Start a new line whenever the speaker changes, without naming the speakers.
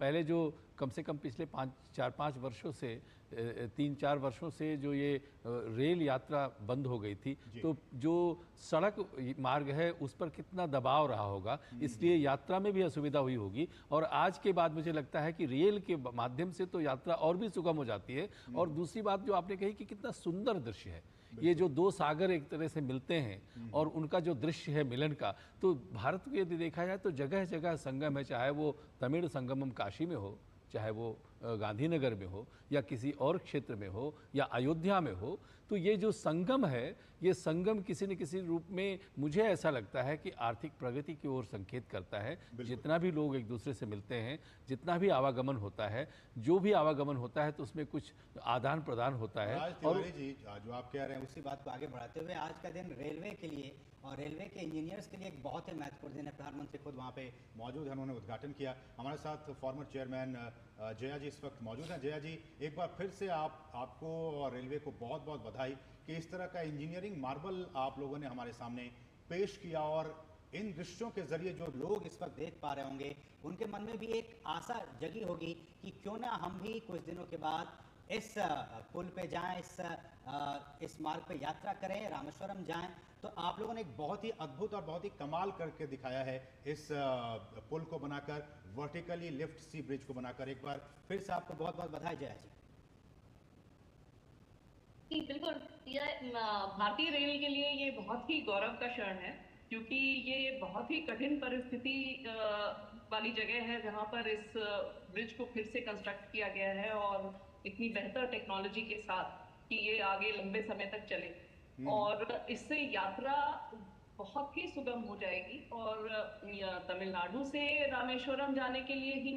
पहले जो कम से कम पिछले 4-5 वर्षों से 3-4 वर्षों से जो ये रेल यात्रा बंद हो गई थी, तो जो सड़क मार्ग है उस पर कितना दबाव रहा होगा, इसलिए यात्रा में भी असुविधा हुई होगी। और आज के बाद मुझे लगता है कि रेल के माध्यम से तो यात्रा और भी सुगम हो जाती है। और दूसरी बात जो आपने कही कि कितना सुंदर दृश्य है, ये जो दो सागर एक तरह से मिलते हैं और उनका जो दृश्य है मिलन का, तो भारत को यदि देखा जाए तो जगह जगह संगम है, चाहे वो तमिल संगमम काशी में हो, चाहे वो गांधीनगर में हो, या किसी और क्षेत्र में हो, या अयोध्या में हो। तो ये जो संगम है, ये संगम किसी न किसी रूप में मुझे ऐसा लगता है कि आर्थिक प्रगति की ओर संकेत करता है। जितना भी लोग एक दूसरे से मिलते हैं, जितना भी आवागमन होता है, जो भी आवागमन होता है, तो उसमें कुछ आदान प्रदान होता है।
और जी जो आप कह रहे हैं उसी बात को आगे बढ़ाते हुए, आज का दिन रेलवे के लिए और रेलवे के इंजीनियर्स के लिए एक बहुत ही महत्वपूर्ण दिन है। प्रधानमंत्री खुद वहाँ पे मौजूद हैं, उन्होंने उद्घाटन किया। हमारे साथ फॉर्मर चेयरमैन जया जी इस वक्त मौजूद हैं। जया जी, एक बार फिर से आपको और रेलवे को बहुत बहुत बधाई कि इस तरह का इंजीनियरिंग मार्वल आप लोगों ने हमारे सामने पेश किया। और इन दृश्यों के जरिए जो लोग इस वक्त देख पा रहे होंगे, उनके मन में भी एक आशा जगी होगी कि क्यों ना हम भी कुछ दिनों के बाद इस पुल पे जाएं, इस मार्ग पे यात्रा करें, रामेश्वरम जाएं। तो आप लोगों ने एक बहुत ही अद्भुत और बहुत ही कमाल करके दिखाया है इस पुल को बनाकर, वर्टिकली लिफ्ट सी ब्रिज को बनाकर। एक बार फिर से आपको बहुत बहुत बधाई जया जी।
बिल्कुल, यह भारतीय रेल के लिए ये बहुत ही गौरव का क्षण है, क्योंकि ये बहुत ही कठिन परिस्थिति वाली जगह है जहां पर इस ब्रिज को फिर से कंस्ट्रक्ट किया गया है, और इतनी बेहतर टेक्नोलॉजी के साथ कि ये आगे लंबे समय तक चले। और इससे यात्रा बहुत ही सुगम हो जाएगी। और तमिलनाडु से रामेश्वरम जाने के लिए ही